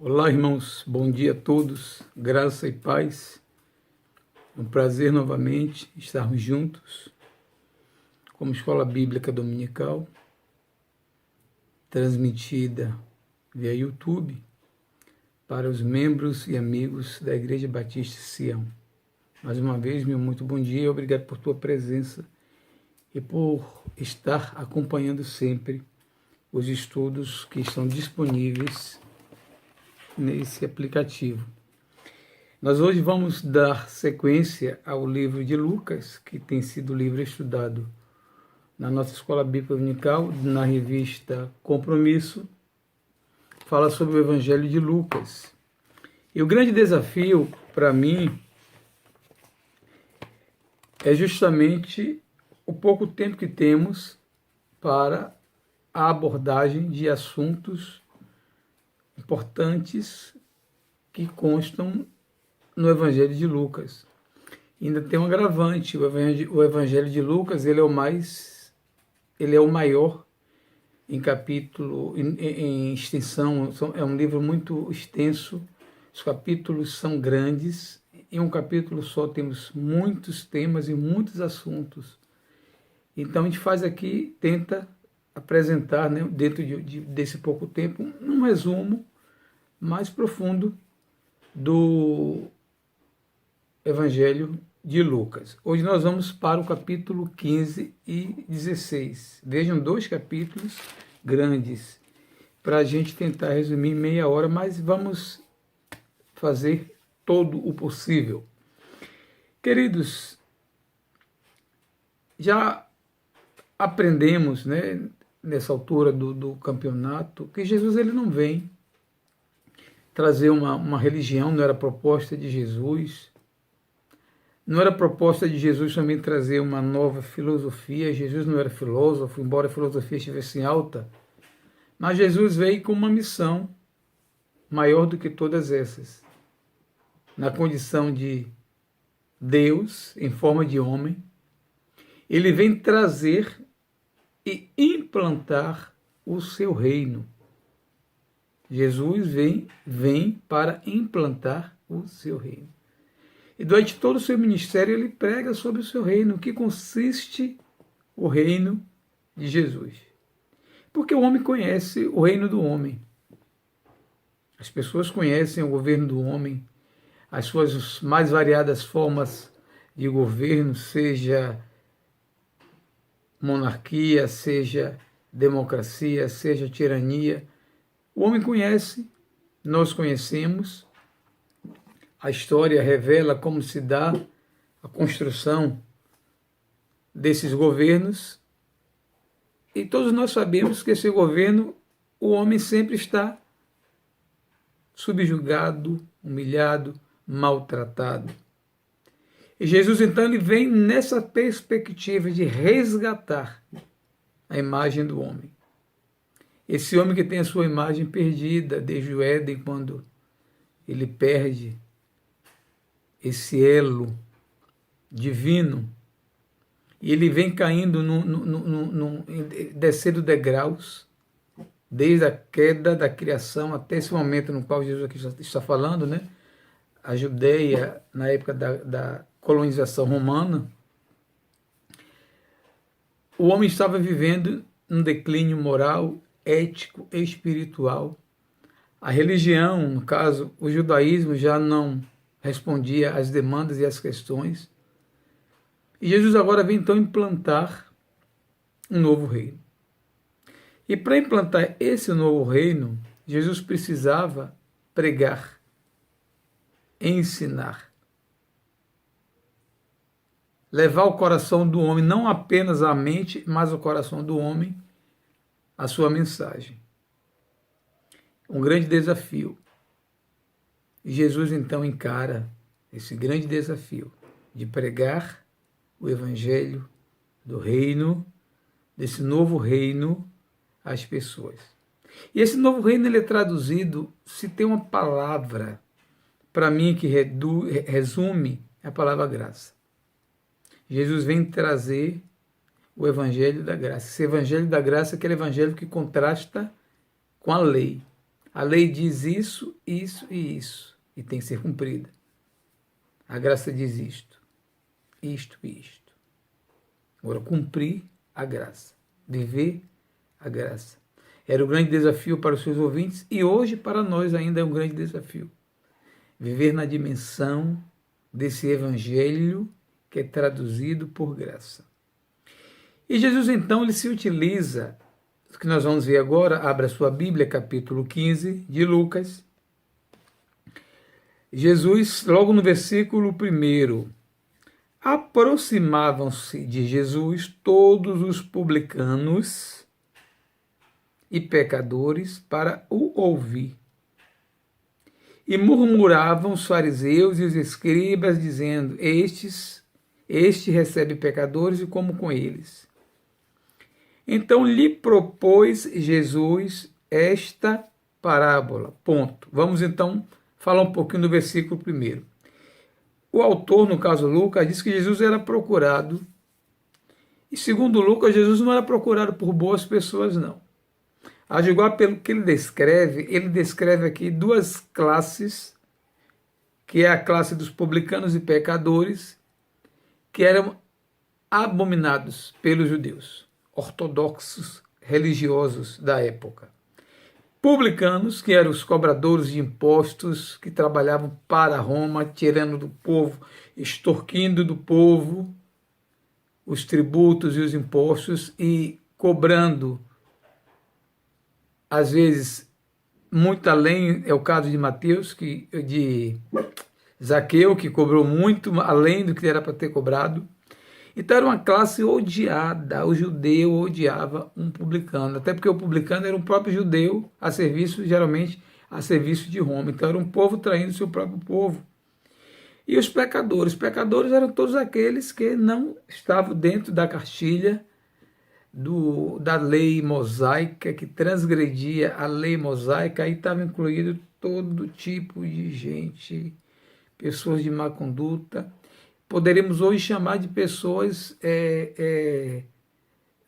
Olá, irmãos, bom dia a todos, graça e paz. É um prazer novamente estarmos juntos como Escola Bíblica Dominical, transmitida via YouTube para os membros e amigos da Igreja Batista Sião. Mais uma vez, meu muito bom dia e obrigado por tua presença e por estar acompanhando sempre os estudos que estão disponíveis nesse aplicativo. Nós hoje vamos dar sequência ao livro de Lucas, que tem sido o livro estudado na nossa Escola Bíblica Dominical, na revista Compromisso, fala sobre o Evangelho de Lucas. E o grande desafio para mim é justamente o pouco tempo que temos para a abordagem de assuntos importantes que constam no Evangelho de Lucas. Ainda tem um agravante, o Evangelho de Lucas ele é o maior em capítulo, em extensão, é um livro muito extenso, os capítulos são grandes, em um capítulo só temos muitos temas e muitos assuntos. Então a gente faz aqui, tenta apresentar, né, dentro desse pouco tempo, um resumo mais profundo do Evangelho de Lucas. Hoje nós vamos para o capítulo 15 e 16. Vejam, dois capítulos grandes, para a gente tentar resumir em meia hora, mas vamos fazer todo o possível. Queridos, já aprendemos, né, nessa altura do campeonato, que Jesus ele não vem trazer uma religião, não era proposta de Jesus. Não era proposta de Jesus também trazer uma nova filosofia. Jesus não era filósofo, embora a filosofia estivesse em alta. Mas Jesus veio com uma missão maior do que todas essas. Na condição de Deus, em forma de homem, ele vem trazer e implantar o seu reino. Jesus vem para implantar o seu reino. E durante todo o seu ministério ele prega sobre o seu reino, o que consiste o reino de Jesus. Porque o homem conhece o reino do homem. As pessoas conhecem o governo do homem, as suas mais variadas formas de governo, seja monarquia, seja democracia, seja tirania. O homem conhece, nós conhecemos, a história revela como se dá a construção desses governos e todos nós sabemos que esse governo, o homem sempre está subjugado, humilhado, maltratado. E Jesus então ele vem nessa perspectiva de resgatar a imagem do homem. Esse homem que tem a sua imagem perdida desde o Éden, quando ele perde esse elo divino, e ele vem caindo, descendo degraus, desde a queda da criação até esse momento no qual Jesus aqui está falando, né? A Judéia, na época da colonização romana, o homem estava vivendo um declínio moral, ético e espiritual. A religião, no caso, o judaísmo já não respondia às demandas e às questões. E Jesus agora vem então implantar um novo reino. E para implantar esse novo reino, Jesus precisava pregar, ensinar, levar o coração do homem, não apenas a mente, mas o coração do homem, a sua mensagem. Um grande desafio. E Jesus então encara esse grande desafio de pregar o evangelho do reino, desse novo reino às pessoas. E esse novo reino ele é traduzido, se tem uma palavra para mim que resume, é a palavra graça. Jesus vem trazer o evangelho da graça. Esse evangelho da graça é aquele evangelho que contrasta com a lei A lei diz isso, isso e isso, e tem que ser cumprida. A graça diz isto e isto. Agora, cumprir a graça, viver a graça. Era o grande desafio para os seus ouvintes e hoje para nós ainda é um grande desafio. Viver na dimensão desse evangelho que é traduzido por graça. E Jesus então ele se utiliza, o que nós vamos ver agora, abra sua Bíblia, capítulo 15 de Lucas. Jesus, logo no versículo 1, aproximavam-se de Jesus todos os publicanos e pecadores para o ouvir. E murmuravam os fariseus e os escribas, dizendo: Este recebe pecadores e come com eles. Então lhe propôs Jesus esta parábola. Ponto. Vamos então falar um pouquinho do versículo 1. O autor, no caso Lucas, diz que Jesus era procurado. E segundo Lucas, Jesus não era procurado por boas pessoas, não. A julgar pelo que ele descreve aqui duas classes, que é a classe dos publicanos e pecadores, que eram abominados pelos judeus, ortodoxos religiosos da época. Publicanos, que eram os cobradores de impostos, que trabalhavam para Roma, tirando do povo, extorquindo do povo os tributos e os impostos e cobrando, às vezes, muito além, é o caso de Mateus, de Zaqueu, que cobrou muito além do que era para ter cobrado. Então era uma classe odiada, o judeu odiava um publicano, até porque o publicano era um próprio judeu a serviço, geralmente, a serviço de Roma. Então era um povo traindo o seu próprio povo. E os pecadores eram todos aqueles que não estavam dentro da cartilha da lei mosaica, que transgredia a lei mosaica, aí estava incluído todo tipo de gente, pessoas de má conduta. Poderíamos hoje chamar de pessoas,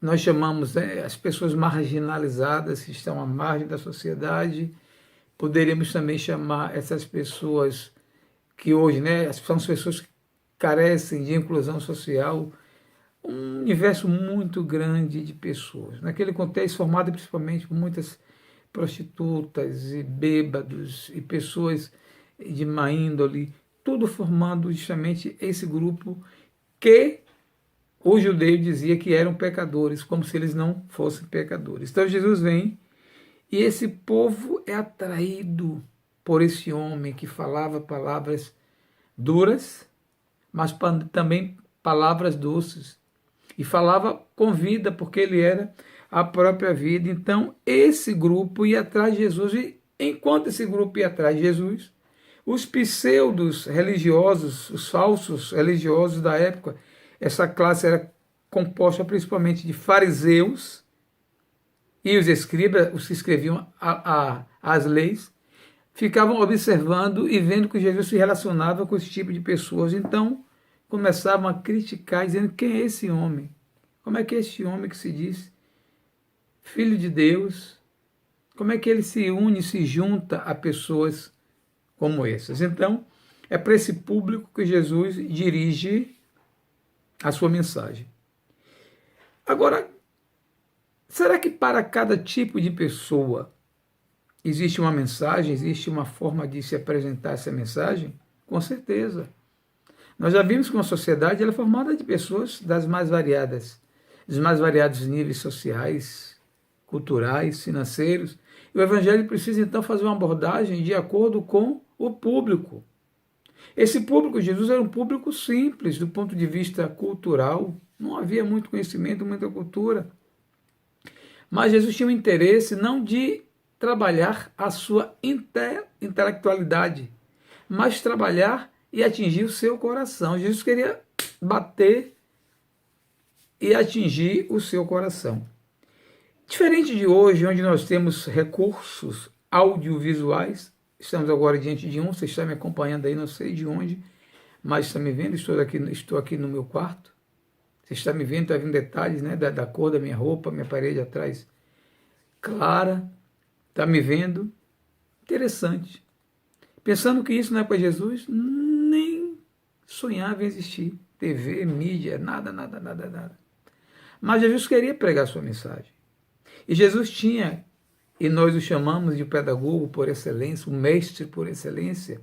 nós chamamos as pessoas marginalizadas, que estão à margem da sociedade. Poderíamos também chamar essas pessoas que hoje, são as pessoas que carecem de inclusão social, um universo muito grande de pessoas. Naquele contexto formado principalmente por muitas prostitutas e bêbados e pessoas de má índole, tudo formando justamente esse grupo que o judeu dizia que eram pecadores, como se eles não fossem pecadores. Então Jesus vem e esse povo é atraído por esse homem que falava palavras duras, mas também palavras doces. E falava com vida, porque ele era a própria vida. Então, esse grupo ia atrás de Jesus. E enquanto esse grupo ia atrás de Jesus, os pseudos religiosos, os falsos religiosos da época, essa classe era composta principalmente de fariseus e os escribas, os que escreviam as leis, ficavam observando e vendo que Jesus se relacionava com esse tipo de pessoas. Então, começavam a criticar, dizendo: quem é esse homem? Como é que é esse homem que se diz filho de Deus? Como é que ele se une, se junta a pessoas como essas? Então, é para esse público que Jesus dirige a sua mensagem. Agora, será que para cada tipo de pessoa existe uma mensagem, existe uma forma de se apresentar essa mensagem? Com certeza. Nós já vimos que uma sociedade ela é formada de pessoas dos mais variados níveis sociais, culturais, financeiros. E o Evangelho precisa então fazer uma abordagem de acordo com o público. Esse público, Jesus, era um público simples do ponto de vista cultural, não havia muito conhecimento, muita cultura. Mas Jesus tinha um interesse não de trabalhar a sua intelectualidade, mas trabalhar e atingir o seu coração. Jesus queria bater e atingir o seu coração. Diferente de hoje, onde nós temos recursos audiovisuais, estamos agora diante de um, você está me acompanhando aí, não sei de onde, mas está me vendo, estou aqui no meu quarto, você está me vendo, está vendo detalhes, da cor da minha roupa, minha parede atrás clara, está me vendo, Interessante. Pensando que isso não é para Jesus, nem sonhava em existir. TV, mídia, nada, nada, nada, nada. Mas Jesus queria pregar sua mensagem. E Jesus tinha, e nós o chamamos de pedagogo por excelência, o mestre por excelência.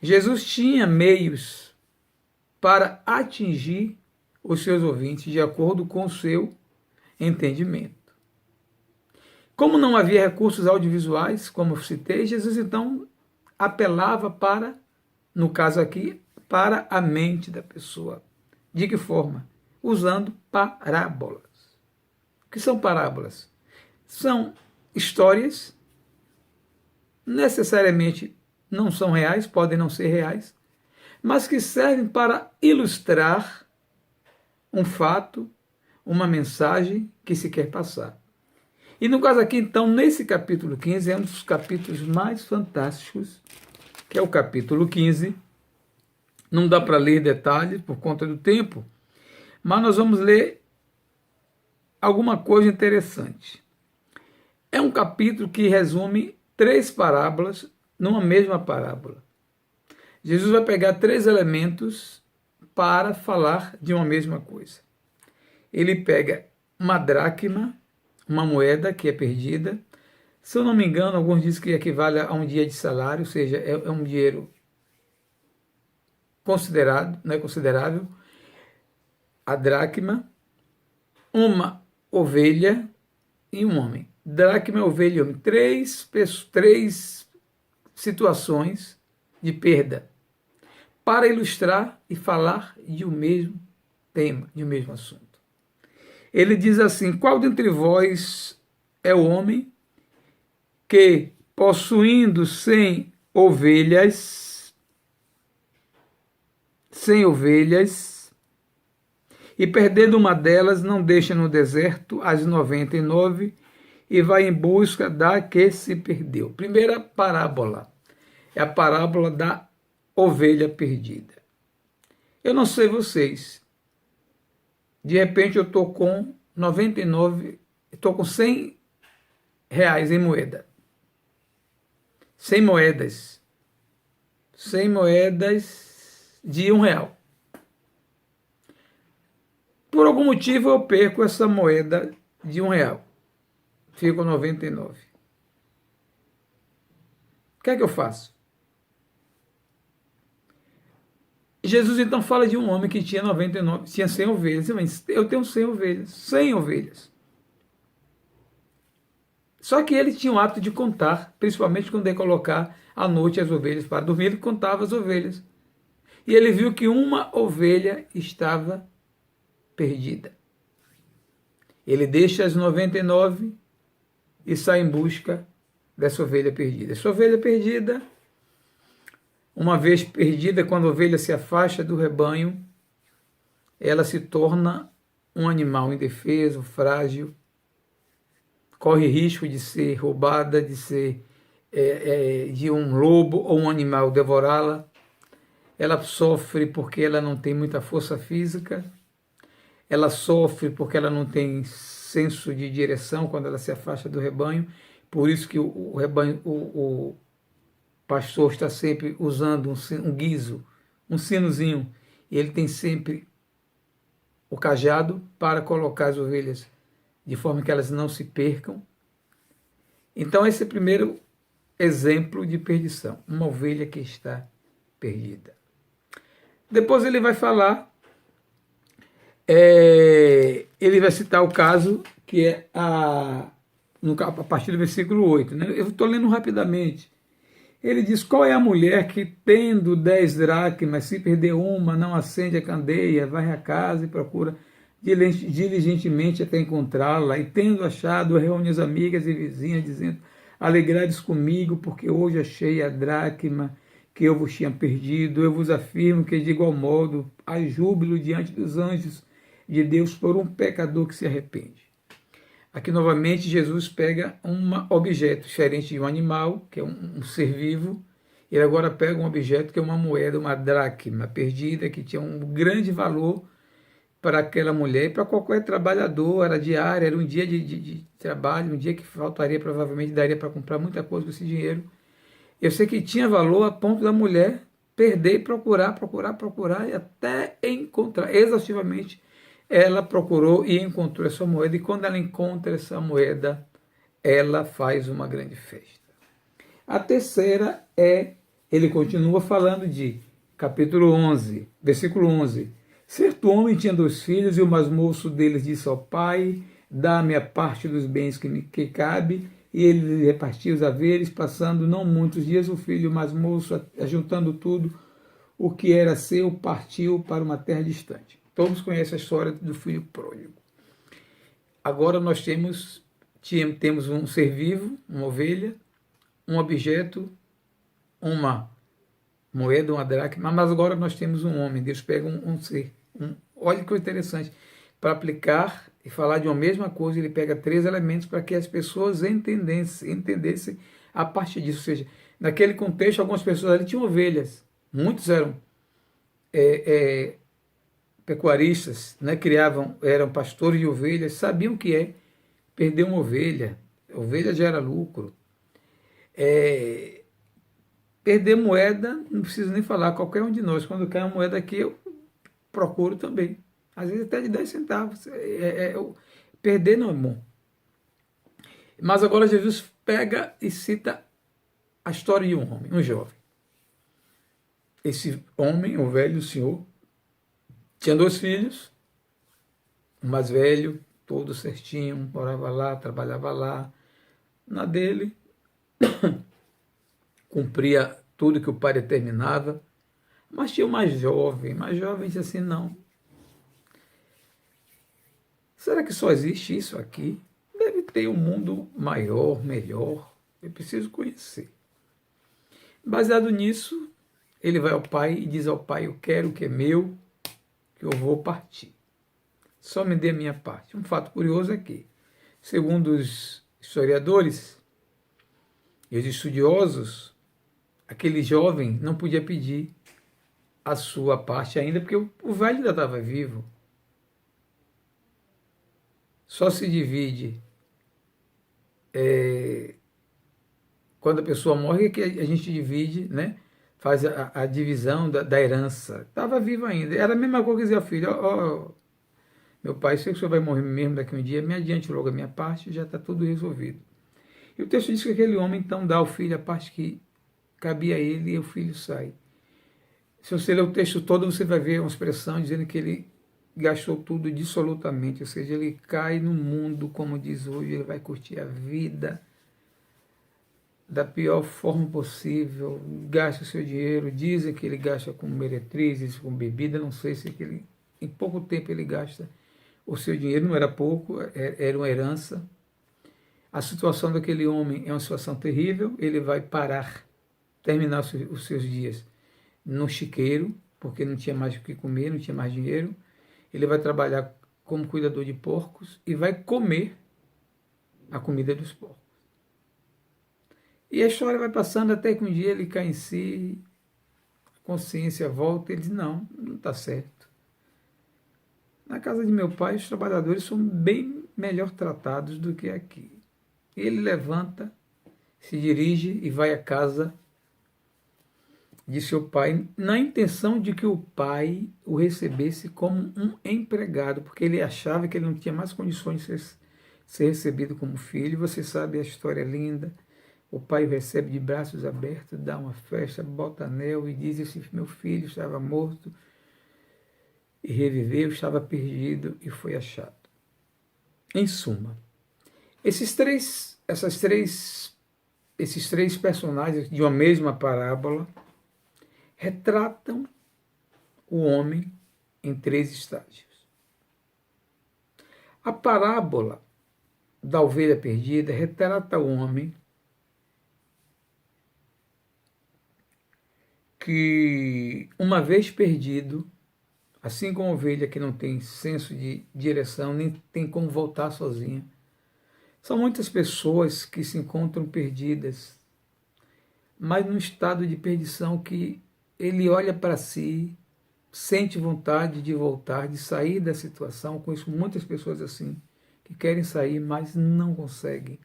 Jesus tinha meios para atingir os seus ouvintes de acordo com o seu entendimento. Como não havia recursos audiovisuais, como eu citei, Jesus então apelava para, no caso aqui, para a mente da pessoa. De que forma? Usando parábolas. O que são parábolas? São histórias, necessariamente não são reais, podem não ser reais, mas que servem para ilustrar um fato, uma mensagem que se quer passar. E no caso aqui, então, nesse capítulo 15, é um dos capítulos mais fantásticos, que é o capítulo 15. Não dá para ler detalhes por conta do tempo, mas nós vamos ler alguma coisa interessante. É um capítulo que resume 3 parábolas numa mesma parábola. Jesus vai pegar 3 elementos para falar de uma mesma coisa. Ele pega uma dracma, uma moeda que é perdida. Se eu não me engano, alguns dizem que equivale a um dia de salário, ou seja, é um dinheiro considerado, não é considerável. A dracma, uma ovelha e um homem. Dracma, ovelha e homem. Três situações de perda para ilustrar e falar de um mesmo tema, de um mesmo assunto. Ele diz assim: qual dentre vós é o homem que, possuindo 100 ovelhas, e perdendo uma delas, não deixa no deserto as 99 e vai em busca da que se perdeu? Primeira parábola é a parábola da ovelha perdida. Eu não sei vocês, de repente eu estou com 99, estou com 100 reais em moeda. 100 moedas. 100 moedas de R$1. Por algum motivo eu perco essa moeda de R$1. Fico 99. O que é que eu faço? Jesus então fala de um homem que tinha 99, tinha 100 ovelhas. Eu tenho 100 ovelhas, 100 ovelhas. Só que ele tinha o hábito de contar, principalmente quando ia colocar à noite as ovelhas para dormir, ele contava as ovelhas. E ele viu que uma ovelha estava perdida. Ele deixa as 99 e sai em busca dessa ovelha perdida. Essa ovelha perdida, uma vez perdida, quando a ovelha se afasta do rebanho, ela se torna um animal indefeso, frágil, corre risco de ser roubada, de ser de um lobo ou um animal devorá-la. Ela sofre porque ela não tem muita força física, ela sofre porque ela não tem senso de direção quando ela se afasta do rebanho, por isso que o rebanho, o pastor está sempre usando um guiso, um sinozinho, e ele tem sempre o cajado para colocar as ovelhas de forma que elas não se percam. Então esse é o primeiro exemplo de perdição, uma ovelha que está perdida. Depois ele vai falar, ele vai citar o caso que é a partir do versículo 8. Né? Eu estou lendo rapidamente. Ele diz: qual é a mulher que, tendo 10 dracmas, se perder uma, não acende a candeia, vai à casa e procura diligentemente até encontrá-la, e tendo achado, reúne as amigas e vizinhas, dizendo: alegrades comigo, porque hoje achei a dracma que eu vos tinha perdido. Eu vos afirmo que, de igual modo, há júbilo diante dos anjos de Deus por um pecador que se arrepende. Aqui, novamente, Jesus pega um objeto diferente de um animal, que é um ser vivo. Ele agora pega um objeto que é uma moeda, uma dracma perdida, que tinha um grande valor para aquela mulher e para qualquer trabalhador. Era diária, era um dia de trabalho, um dia que faltaria, provavelmente daria para comprar muita coisa com esse dinheiro. Eu sei que tinha valor a ponto da mulher perder e procurar, e até encontrar. Exaustivamente, ela procurou e encontrou essa moeda, e quando ela encontra essa moeda, ela faz uma grande festa. A terceira é, ele continua falando de capítulo 11, versículo 11. Certo homem tinha 2 filhos, e o mais moço deles disse ao pai: dá-me a parte dos bens que cabe. E ele lhe repartia os haveres, passando não muitos dias, o filho mais moço, ajuntando tudo o que era seu, partiu para uma terra distante. Todos conhecem a história do filho pródigo. Agora nós temos um ser vivo, uma ovelha, um objeto, uma moeda, uma dracma, mas agora nós temos um homem. Deus pega um ser. Olha que interessante. Para aplicar e falar de uma mesma coisa, ele pega 3 elementos para que as pessoas entendessem a partir disso. Ou seja, naquele contexto, algumas pessoas ali tinham ovelhas. Muitos eram pecuaristas, né? Eram pastores de ovelhas, sabiam o que é perder uma ovelha. A ovelha gera lucro. Perder moeda, não preciso nem falar, qualquer um de nós, quando cai uma moeda aqui, eu procuro também. Às vezes até de 10 centavos. Perder não é bom. Mas agora Jesus pega e cita a história de um homem, um jovem. Esse homem, o velho senhor, tinha 2 filhos, o mais velho, todo certinho, morava lá, trabalhava lá, na dele, cumpria tudo que o pai determinava, mas tinha o mais jovem disse assim, não, será que só existe isso aqui? Deve ter um mundo maior, melhor, eu preciso conhecer. Baseado nisso, ele vai ao pai e diz ao pai, eu quero o que é meu, que eu vou partir. Só me dê a minha parte. Um fato curioso é que, segundo os historiadores e os estudiosos, aquele jovem não podia pedir a sua parte ainda, porque o velho ainda estava vivo. Só se divide quando a pessoa morre, que a gente divide, né? Faz a divisão da herança. Estava vivo ainda. Era a mesma coisa que dizia ao filho, meu pai, sei que o senhor vai morrer mesmo daqui a um dia, me adiante logo a minha parte, já está tudo resolvido. E o texto diz que aquele homem então dá ao filho a parte que cabia a ele e o filho sai. Se você ler o texto todo, você vai ver uma expressão dizendo que ele gastou tudo dissolutamente, ou seja, ele cai no mundo, como diz hoje, ele vai curtir a vida da pior forma possível, gasta o seu dinheiro, dizem que ele gasta com meretrizes, com bebida, não sei se ele, em pouco tempo ele gasta o seu dinheiro, não era pouco, era uma herança. A situação daquele homem é uma situação terrível, ele vai terminar os seus dias no chiqueiro, porque não tinha mais o que comer, não tinha mais dinheiro. Ele vai trabalhar como cuidador de porcos e vai comer a comida dos porcos. E a história vai passando até que um dia ele cai em si, a consciência volta e ele diz, não está certo. Na casa de meu pai, os trabalhadores são bem melhor tratados do que aqui. Ele levanta, se dirige e vai à casa de seu pai, na intenção de que o pai o recebesse como um empregado, porque ele achava que ele não tinha mais condições de ser recebido como filho. Você sabe a história linda. O pai o recebe de braços abertos, dá uma festa, bota anel e diz, esse meu filho estava morto e reviveu, estava perdido e foi achado. Em suma, esses três personagens de uma mesma parábola retratam o homem em 3 estágios. A parábola da ovelha perdida retrata o homem que, uma vez perdido, assim como a ovelha que não tem senso de direção, nem tem como voltar sozinha, são muitas pessoas que se encontram perdidas, mas num estado de perdição que ele olha para si, sente vontade de voltar, de sair da situação. Conheço muitas pessoas assim, que querem sair, mas não conseguem.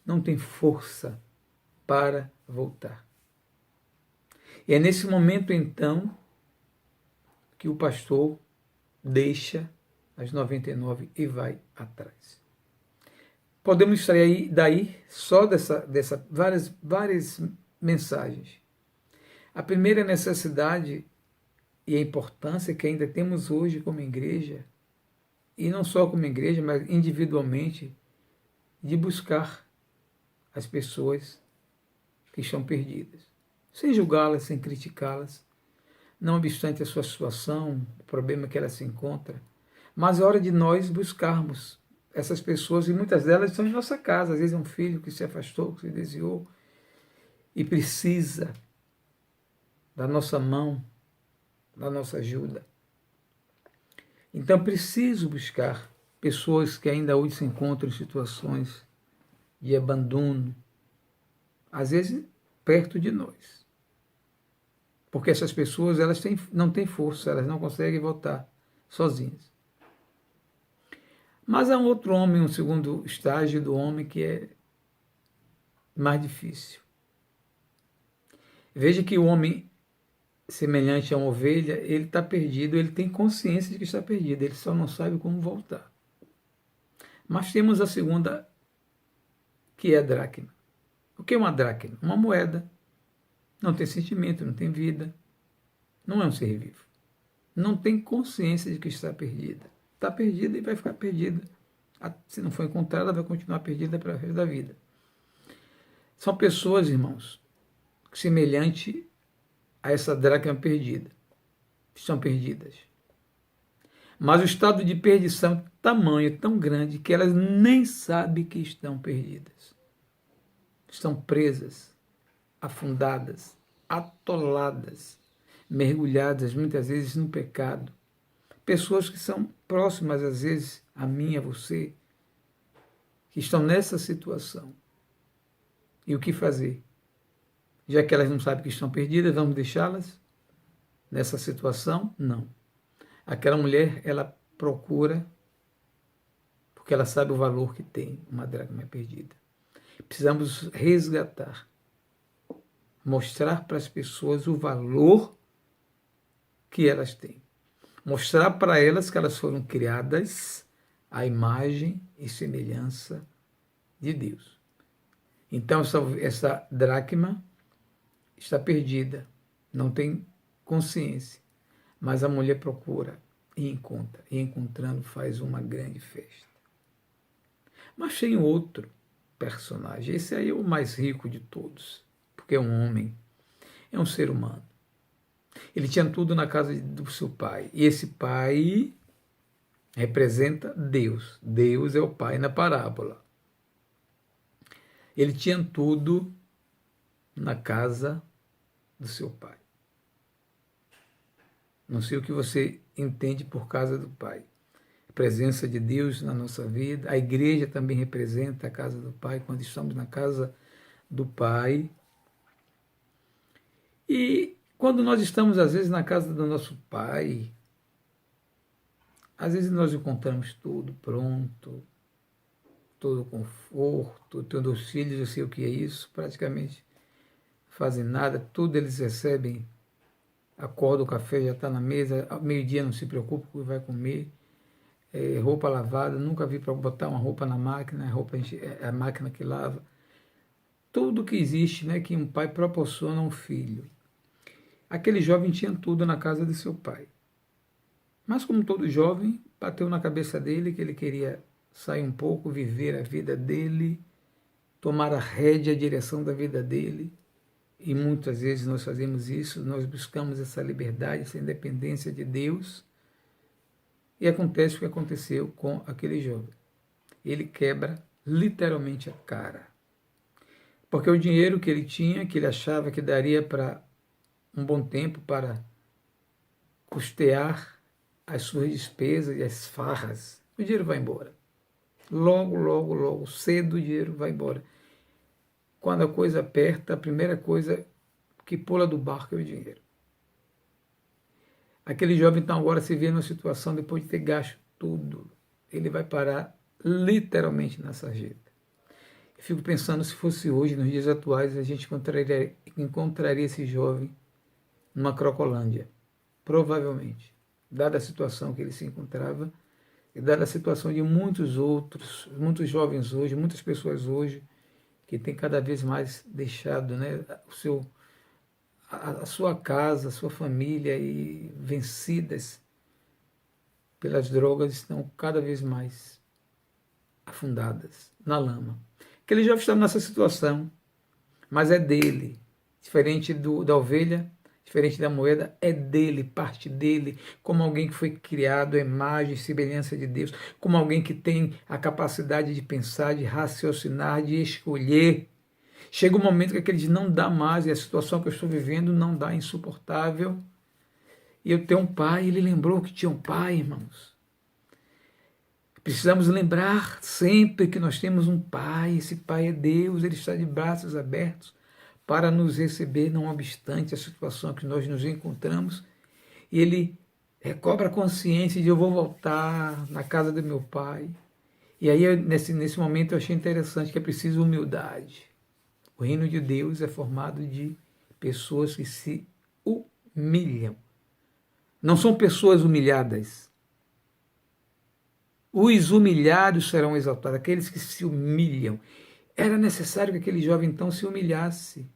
Não tem força para voltar. E é nesse momento, então, que o pastor deixa as 99 e vai atrás. Podemos extrair daí só dessa várias mensagens. A primeira necessidade e a importância que ainda temos hoje como igreja, e não só como igreja, mas individualmente, de buscar as pessoas que estão perdidas. Sem julgá-las, sem criticá-las, não obstante a sua situação, o problema que ela se encontra, mas é hora de nós buscarmos essas pessoas, e muitas delas estão em nossa casa. Às vezes é um filho que se afastou, que se desviou, e precisa da nossa mão, da nossa ajuda. Então preciso buscar pessoas que ainda hoje se encontram em situações de abandono, às vezes perto de nós. Porque essas pessoas não têm força, elas não conseguem voltar sozinhas. Mas há um outro homem, um segundo estágio do homem que é mais difícil. Veja que o homem, semelhante a uma ovelha, ele está perdido, ele tem consciência de que está perdido, ele só não sabe como voltar. Mas temos a segunda, que é a dracma. O que é uma dracma? Uma moeda. Não tem sentimento, não tem vida, não é um ser vivo. Não tem consciência de que está perdida. Está perdida e vai ficar perdida. Se não for encontrada, vai continuar perdida para o resto da vida. São pessoas, irmãos, semelhantes a essa dracma perdida. Estão perdidas. Mas o estado de perdição é tamanho, tão grande, que elas nem sabem que estão perdidas. Estão presas, afundadas, atoladas, mergulhadas muitas vezes no pecado. Pessoas que são próximas às vezes a mim, a você, que estão nessa situação. E o que fazer? Já que elas não sabem que estão perdidas, vamos deixá-las nessa situação? Não. Aquela mulher, ela procura, porque ela sabe o valor que tem uma dracma perdida. Precisamos resgatar, mostrar para as pessoas o valor que elas têm. Mostrar para elas que elas foram criadas à imagem e semelhança de Deus. Então, essa dracma está perdida, não tem consciência, mas a mulher procura e encontra, e encontrando faz uma grande festa. Mas tem outro personagem, esse aí é o mais rico de todos, porque é um homem, é um ser humano. Ele tinha tudo na casa do seu pai, e esse pai representa Deus. Deus é o pai na parábola. Ele tinha tudo na casa do seu pai. Não sei o que você entende por casa do pai. A presença de Deus na nossa vida. A igreja também representa a casa do pai, quando estamos na casa do pai. E quando nós estamos, às vezes, na casa do nosso pai, às vezes nós encontramos tudo pronto, todo conforto, todos os filhos, eu sei o que é isso, praticamente fazem nada, tudo eles recebem, acorda, o café já está na mesa, ao meio-dia não se preocupa com o que vai comer, roupa lavada, nunca vi para botar uma roupa na máquina, a máquina que lava, tudo que existe, né, que um pai proporciona a um filho. Aquele jovem tinha tudo na casa de seu pai. Mas como todo jovem, bateu na cabeça dele que ele queria sair um pouco, viver a vida dele, tomar a rédea, a direção da vida dele. E muitas vezes nós fazemos isso, nós buscamos essa liberdade, essa independência de Deus. E acontece o que aconteceu com aquele jovem. Ele quebra literalmente a cara. Porque o dinheiro que ele tinha, que ele achava que daria para um bom tempo para custear as suas despesas e as farras, o dinheiro vai embora. Logo, cedo o dinheiro vai embora. Quando a coisa aperta, a primeira coisa que pula do barco é o dinheiro. Aquele jovem, então, agora se vê numa situação, depois de ter gasto tudo, ele vai parar literalmente na sarjeta. Fico pensando, se fosse hoje, nos dias atuais, a gente encontraria esse jovem numa Crocolândia. Provavelmente. Dada a situação que ele se encontrava, e dada a situação de muitos outros, muitos jovens hoje, muitas pessoas hoje, que têm cada vez mais deixado, né, a sua casa, a sua família, e vencidas pelas drogas, estão cada vez mais afundadas na lama. Aquele jovem está nessa situação, mas é dele. Diferente da ovelha, diferente da moeda, é dele, parte dele, como alguém que foi criado à imagem e semelhança de Deus, como alguém que tem a capacidade de pensar, de raciocinar, de escolher. Chega um momento que aquele diz, não dá mais, e a situação que eu estou vivendo não dá, é insuportável. E eu tenho um pai, ele lembrou que tinha um pai, irmãos. Precisamos lembrar sempre que nós temos um Pai, esse Pai é Deus, Ele está de braços abertos para nos receber, não obstante a situação que nós nos encontramos, e Ele recobra a consciência de eu vou voltar na casa do meu Pai. E aí, nesse momento, eu achei interessante que é preciso humildade. O reino de Deus é formado de pessoas que se humilham. Não são pessoas humilhadas. Os humilhados serão exaltados, aqueles que se humilham. Era necessário que aquele jovem então se humilhasse.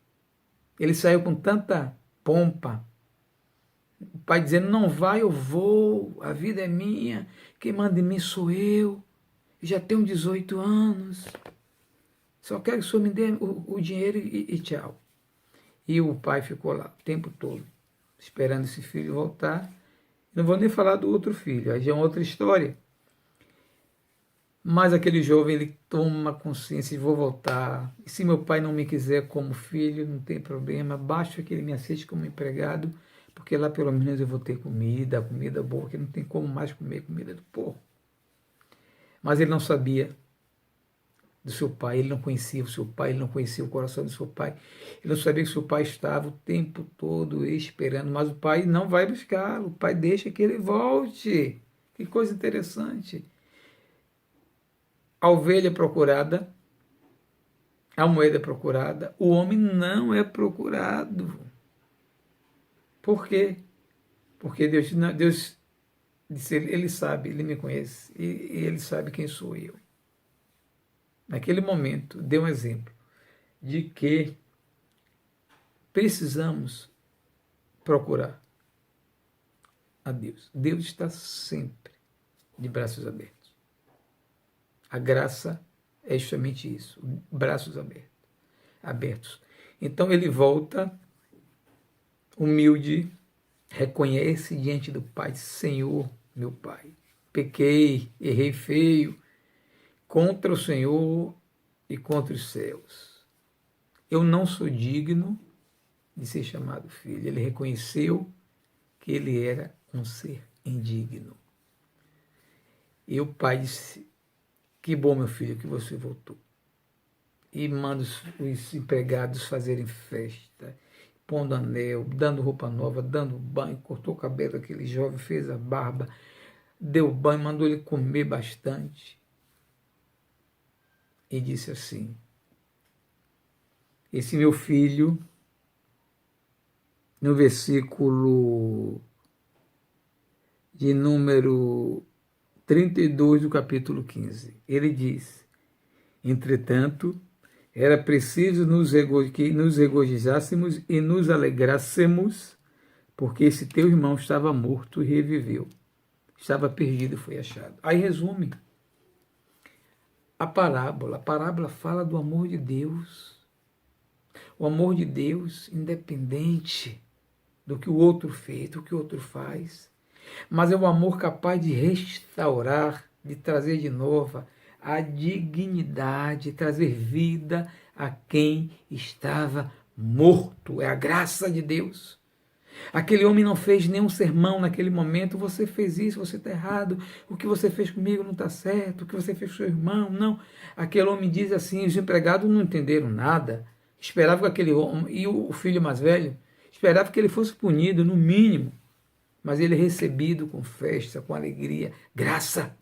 Ele saiu com tanta pompa. O pai dizendo, não vai, eu vou, a vida é minha, quem manda em mim sou eu já tenho 18 anos, só quero que o senhor me dê o dinheiro e tchau. E o pai ficou lá o tempo todo, esperando esse filho voltar. Não vou nem falar do outro filho, aí já é uma outra história. Mas aquele jovem, ele toma consciência de vou voltar. E se meu pai não me quiser como filho, não tem problema. Basta que ele me aceite como empregado, porque lá pelo menos eu vou ter comida boa, porque não tem como mais comer comida do porco. Mas ele não sabia do seu pai, ele não conhecia o seu pai, ele não conhecia o coração do seu pai. Ele não sabia que seu pai estava o tempo todo esperando, mas o pai não vai buscar, o pai deixa que ele volte. Que coisa interessante. A ovelha é procurada, a moeda é procurada, o homem não é procurado. Por quê? Porque Deus disse, ele sabe, ele me conhece, e ele sabe quem sou eu. Naquele momento, deu um exemplo de que precisamos procurar a Deus. Deus está sempre de braços abertos. A graça é justamente isso, braços abertos. Então ele volta, humilde, reconhece diante do Pai, Senhor, meu Pai, pequei, errei feio contra o Senhor e contra os céus. Eu não sou digno de ser chamado filho. Ele reconheceu que ele era um ser indigno. E o pai disse, que bom, meu filho, que você voltou. E manda os empregados fazerem festa, pondo anel, dando roupa nova, dando banho, cortou o cabelo daquele jovem, fez a barba, deu banho, mandou ele comer bastante. E disse assim, esse meu filho, no versículo de número 32 do capítulo 15, ele diz, entretanto, era preciso que nos regozijássemos e nos alegrássemos, porque esse teu irmão estava morto e reviveu, estava perdido e foi achado. Aí resume a parábola fala do amor de Deus. O amor de Deus, independente do que o outro fez, do que o outro faz, mas é o amor capaz de restaurar, de trazer de novo a dignidade, trazer vida a quem estava morto. É a graça de Deus. Aquele homem não fez nenhum sermão naquele momento, você fez isso, você está errado, o que você fez comigo não está certo, o que você fez com seu irmão, não. Aquele homem diz assim, os empregados não entenderam nada, esperavam que aquele homem, e o filho mais velho, esperava que ele fosse punido, no mínimo, mas ele é recebido com festa, com alegria, graça.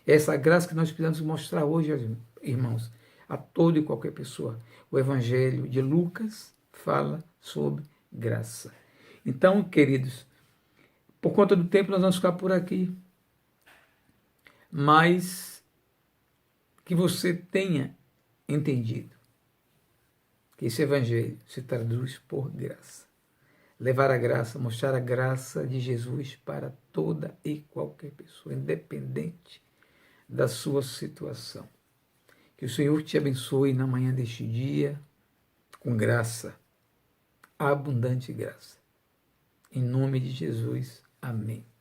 Essa graça que nós precisamos mostrar hoje, irmãos, a toda e qualquer pessoa. O Evangelho de Lucas fala sobre graça. Então, queridos, por conta do tempo nós vamos ficar por aqui, mas que você tenha entendido que esse Evangelho se traduz por graça. Levar a graça, mostrar a graça de Jesus para toda e qualquer pessoa, independente da sua situação. Que o Senhor te abençoe na manhã deste dia, com graça, abundante graça. Em nome de Jesus, amém.